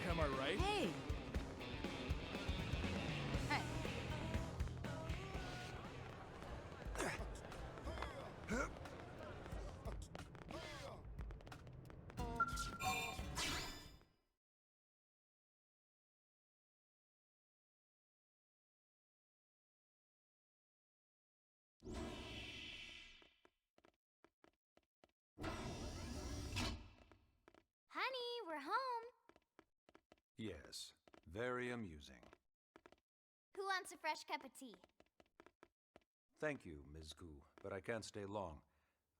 Am I right? Hey! Hey. Honey, we're home. Yes, very amusing. Who wants a fresh cup of tea? Thank you, Ms. Gu, but I can't stay long.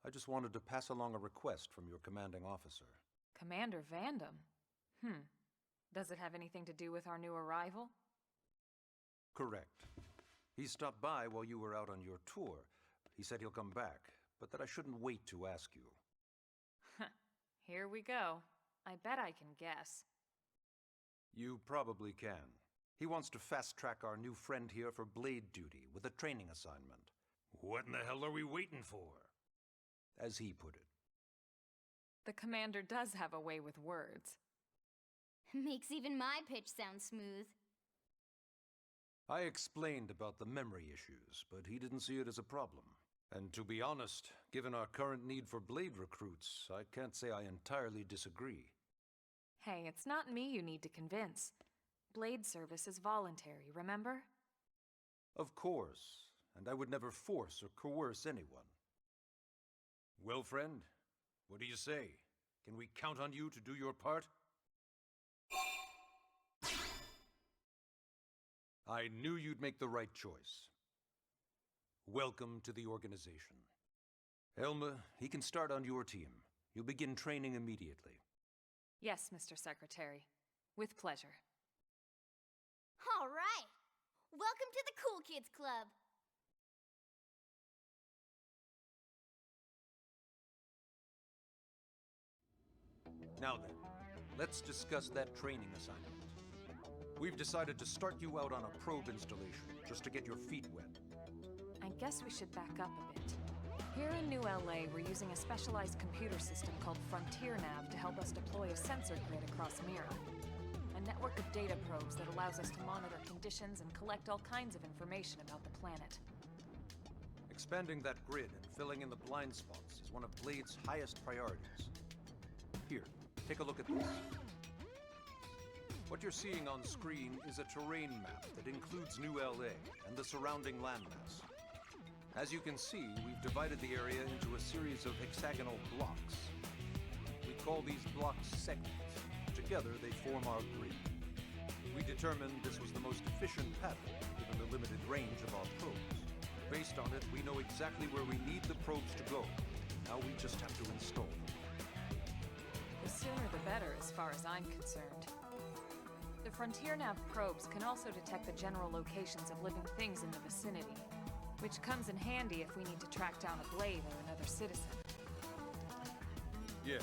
I just wanted to pass along a request from your commanding officer. Commander Vandam? Does it have anything to do with our new arrival? Correct. He stopped by while you were out on your tour. He said he'll come back, but that I shouldn't wait to ask you. Here we go. I bet I can guess. You probably can. He wants to fast-track our new friend here for blade duty with a training assignment. What in the hell are we waiting for? As he put it. The commander does have a way with words. Makes even my pitch sound smooth. I explained about the memory issues, but he didn't see it as a problem. And to be honest, given our current need for blade recruits, I can't say I entirely disagree. Hey, it's not me you need to convince. Blade service is voluntary, remember? Of course, and I would never force or coerce anyone. Well, friend, what do you say? Can we count on you to do your part? I knew you'd make the right choice. Welcome to the organization. Helma, he can start on your team. You'll begin training immediately. Yes, Mr. Secretary. With pleasure. All right. Welcome to the Cool Kids Club. Now then, let's discuss that training assignment. We've decided to start you out on a probe installation, just to get your feet wet. I guess we should back up a bit. Here in New LA, we're using a specialized computer system called Frontier Nav to help us deploy a sensor grid across Mira. A network of data probes that allows us to monitor conditions and collect all kinds of information about the planet. Expanding that grid and filling in the blind spots is one of Blade's highest priorities. Here, take a look at this. What you're seeing on screen is a terrain map that includes New LA and the surrounding landmass. As you can see, we've divided the area into a series of hexagonal blocks. We call these blocks segments. Together, they form our grid. We determined this was the most efficient pattern, given the limited range of our probes. Based on it, we know exactly where we need the probes to go. Now we just have to install them. The sooner the better, as far as I'm concerned. The Frontier Nav probes can also detect the general locations of living things in the vicinity, which comes in handy if we need to track down a blade or another citizen. Yes,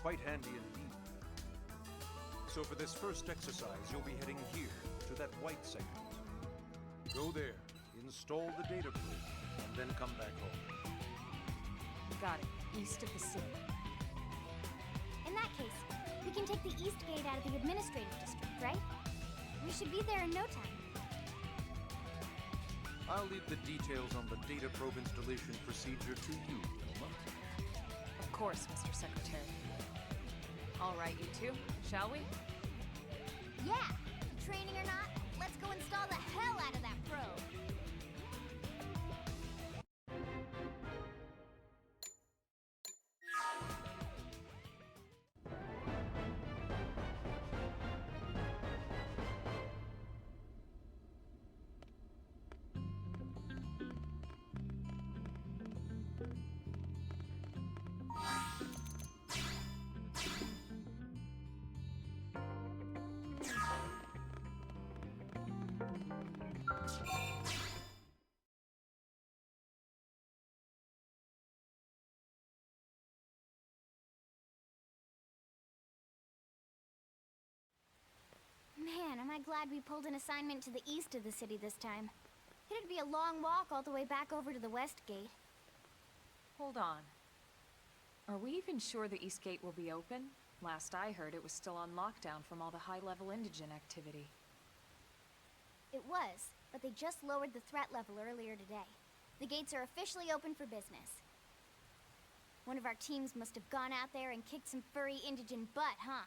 quite handy indeed. So for this first exercise, you'll be heading here, to that white segment. Go there, install the data probe, and then come back home. Got it. East of the city. In that case, we can take the East Gate out of the administrative district, right? We should be there in no time. I'll leave the details on the data probe installation procedure to you, Hilma. Of course, Mr. Secretary. All right, you two, shall we? Yeah! Training or not, let's go install the hell out of that probe! am I glad we pulled an assignment to the east of the city this time. It'd be a long walk all the way back over to the west gate. Hold on. Are we even sure the East Gate will be open? Last I heard, it was still on lockdown from all the high-level indigent activity. It was, but they just lowered the threat level earlier today. The gates are officially open for business. One of our teams must have gone out there and kicked some furry indigent butt, huh?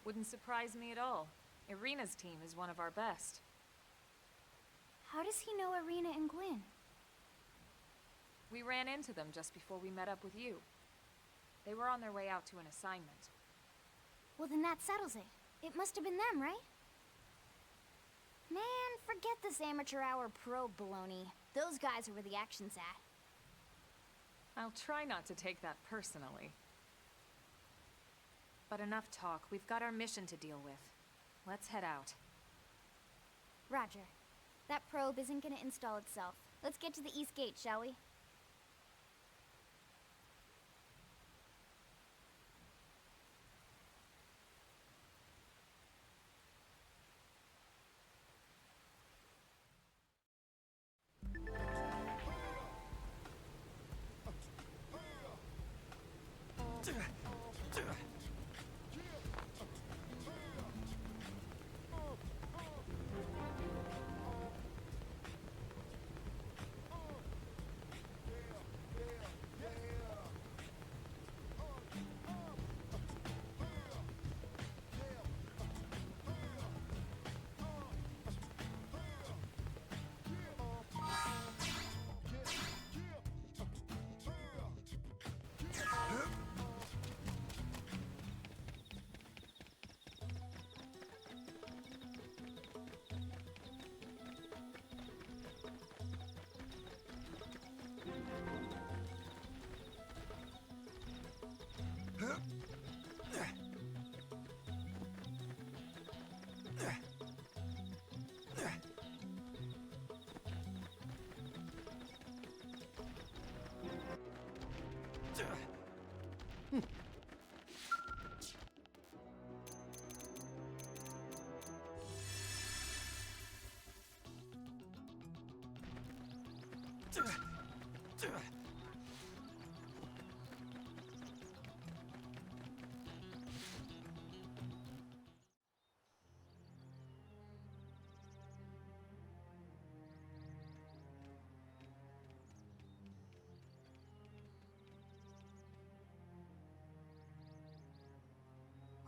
Wouldn't surprise me at all. Irina's team is one of our best. How does he know Irina and Gwyn? We ran into them just before we met up with you. They were on their way out to an assignment. Well, then that settles it. It must have been them, right? Man, forget this amateur hour pro baloney. Those guys are where the action's at. I'll try not to take that personally. But enough talk. We've got our mission to deal with. Let's head out. Roger. That probe isn't gonna install itself. Let's get to the East Gate, shall we?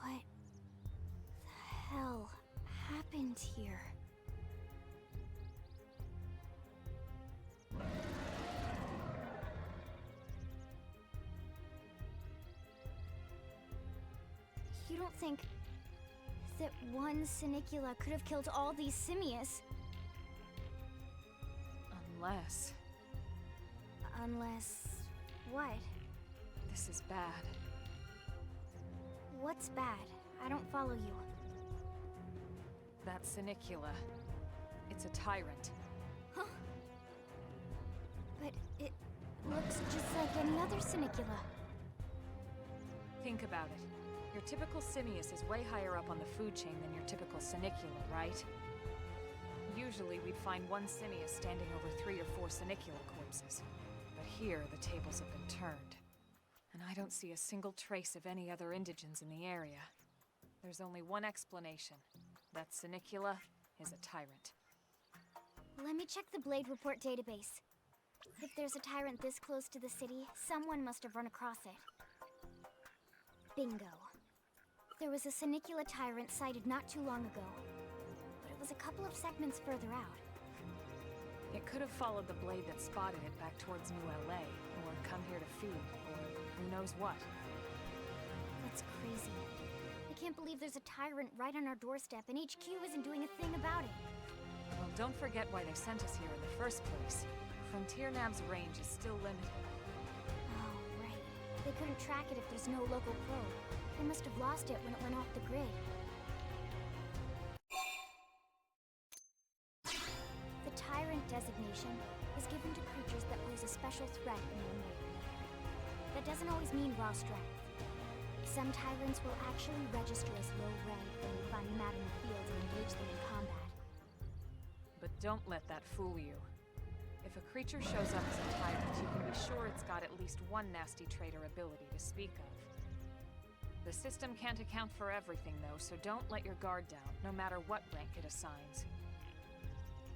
What the hell happened here? You don't think that one Sinicula could have killed all these simius? Unless... Unless... what? This is bad. What's bad? I don't follow you. That Sinicula. It's a tyrant. Huh? But it looks just like any other Sinicula. Think about it. Your typical simius is way higher up on the food chain than your typical Sinicula, right? Usually we'd find one simius standing over 3 or 4 Sinicula corpses. But here, the tables have been turned. And I don't see a single trace of any other indigents in the area. There's only one explanation. That Sinicula is a tyrant. Let me check the Blade Report database. If there's a tyrant this close to the city, someone must have run across it. Bingo. There was a Sinicula tyrant sighted not too long ago, but it was a couple of segments further out. It could have followed the blade that spotted it back towards New LA, or come here to feed, or who knows what. That's crazy. I can't believe there's a tyrant right on our doorstep and HQ isn't doing a thing about it. Well, don't forget why they sent us here in the first place. Frontier Nav's range is still limited. Oh, right. They couldn't track it if there's no local probe. They must have lost it when it went off the grid. The Tyrant designation is given to creatures that pose a special threat in one way or another. That doesn't always mean raw strength. Some tyrants will actually register as low rank when you find them out in the field and engage them in combat. But don't let that fool you. If a creature shows up as a tyrant, you can be sure it's got at least one nasty trait or ability to speak of. The system can't account for everything, though, so don't let your guard down, no matter what rank it assigns.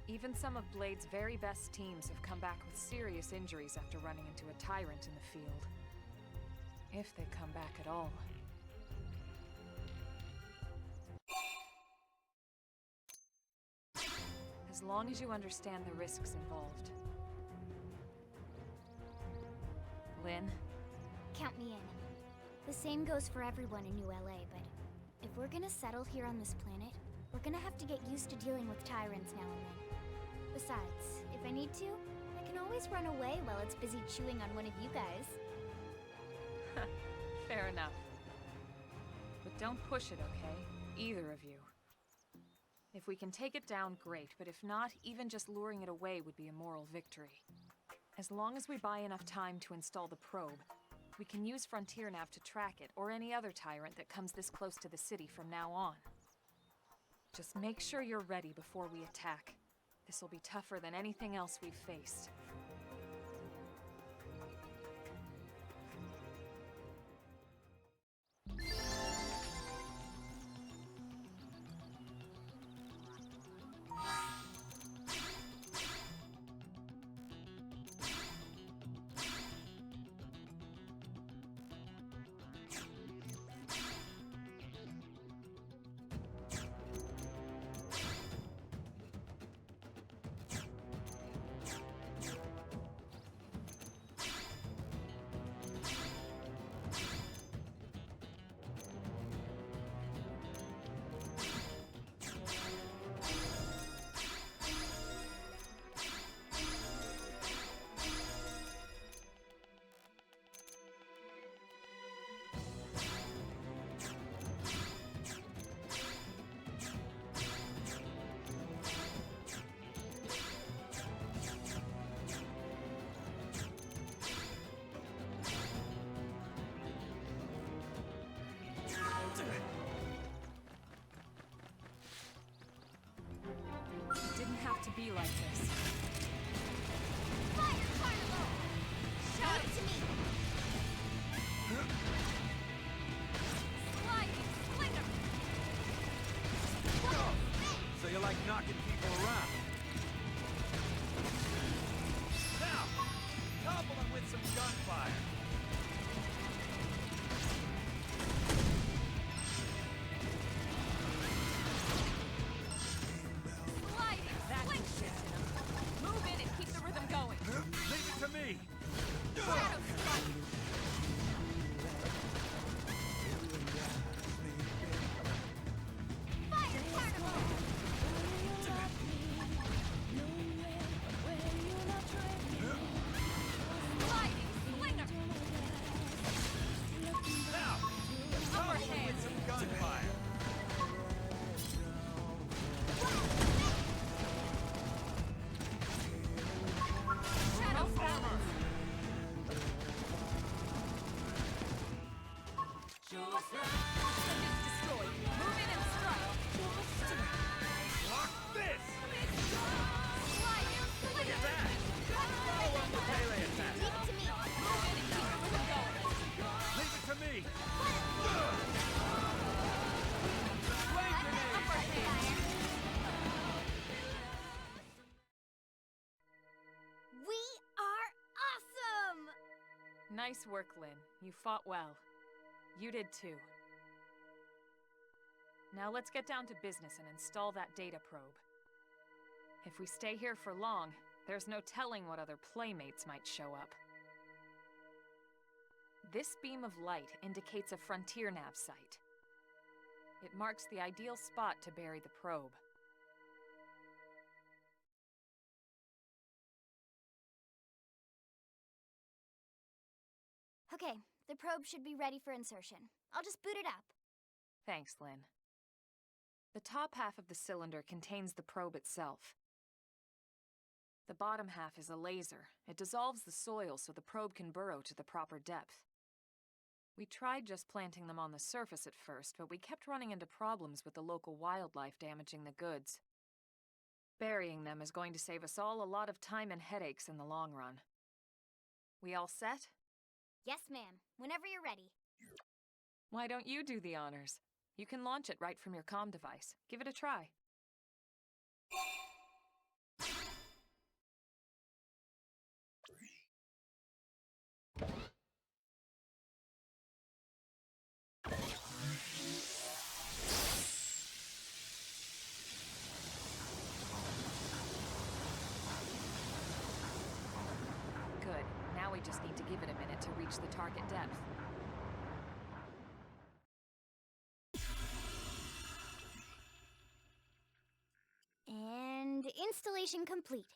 Even some of Blade's very best teams have come back with serious injuries after running into a tyrant in the field. If they come back at all. As long as you understand the risks involved. Lynn? Count me in. The same goes for everyone in New LA, but if we're gonna settle here on this planet, we're gonna have to get used to dealing with tyrants now and then. Besides, if I need to, I can always run away while it's busy chewing on one of you guys. Fair enough. But don't push it, okay? Either of you. If we can take it down, great, but if not, even just luring it away would be a moral victory. As long as we buy enough time to install the probe, we can use Frontier Nav to track it, or any other tyrant that comes this close to the city from now on. Just make sure you're ready before we attack. This'll be tougher than anything else we've faced. It didn't have to be like this. Fire, Carnival! Shout it to me! Sliding slinger! So you like knocking people around? Now, topple them with some gunfire. Move in and keep the rhythm going. Leave it to me. Shadow strike! Fire, Carnival! Sliding slinger! Now, topple them with some gunfire. Shadow armor! System is destroyed. Move in and strike. Lock this. Sliding Look slinger! at that. Follow up the melee attack. Leave it to me! Move in and keep the rhythm going. Leave it to me. Upper hand! We are awesome! Nice work, Lynn. You fought well. You did too. Now let's get down to business and install that data probe. If we stay here for long, there's no telling what other playmates might show up. This beam of light indicates a Frontier Nav site. It marks the ideal spot to bury the probe. Okay, the probe should be ready for insertion. I'll just boot it up. Thanks, Lynn. The top half of the cylinder contains the probe itself. The bottom half is a laser. It dissolves the soil so the probe can burrow to the proper depth. We tried just planting them on the surface at first, but we kept running into problems with the local wildlife damaging the goods. Burying them is going to save us all a lot of time and headaches in the long run. We all set? Yes, ma'am. Whenever you're ready. Why don't you do the honors? You can launch it right from your comm device. Give it a try. Good. Now we just need to give it a minute to reach the target depth. And installation complete.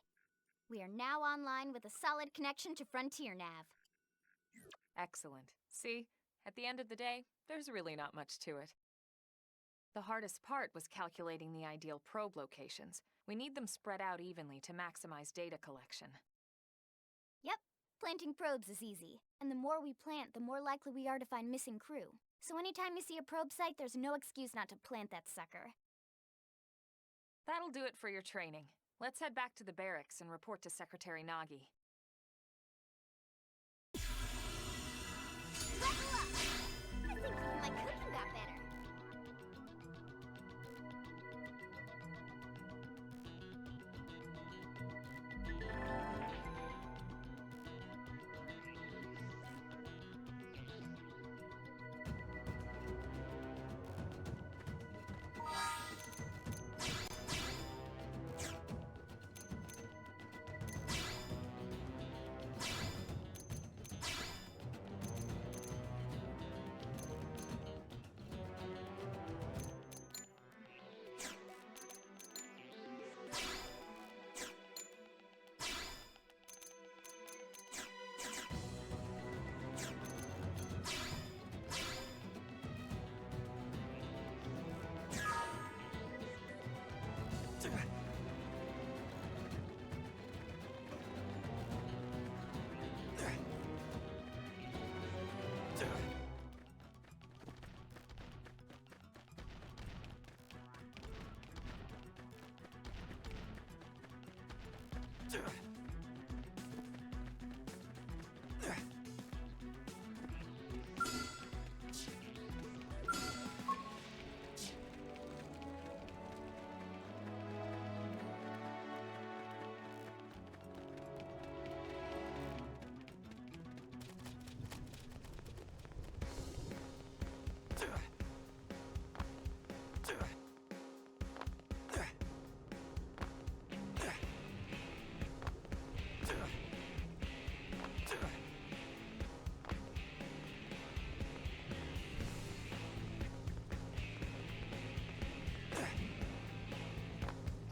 We are now online with a solid connection to Frontier Nav. Excellent. See, at the end of the day, there's really not much to it. The hardest part was calculating the ideal probe locations. We need them spread out evenly to maximize data collection. Yep, planting probes is easy. And the more we plant, the more likely we are to find missing crew. So anytime you see a probe site, there's no excuse not to plant that sucker. That'll do it for your training. Let's head back to the barracks and report to Secretary Nagi. Level up! I think even my cooking got better.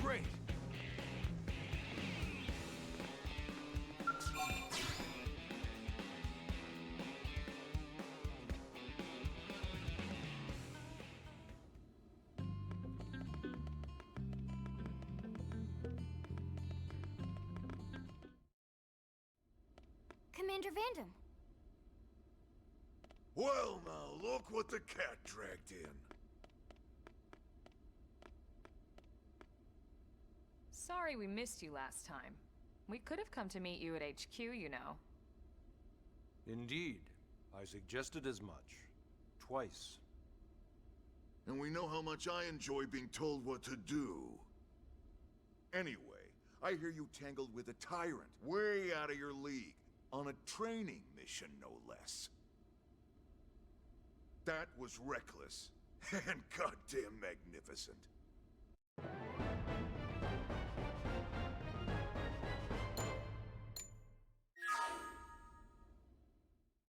Great! Commander Vandam. Well, now, look what the cat dragged in. Sorry we missed you last time. We could have come to meet you at HQ, you know. Indeed. I suggested as much. Twice. And we know how much I enjoy being told what to do. Anyway, I hear you tangled with a tyrant, way out of your league, on a training mission, no less. That was reckless, and goddamn magnificent.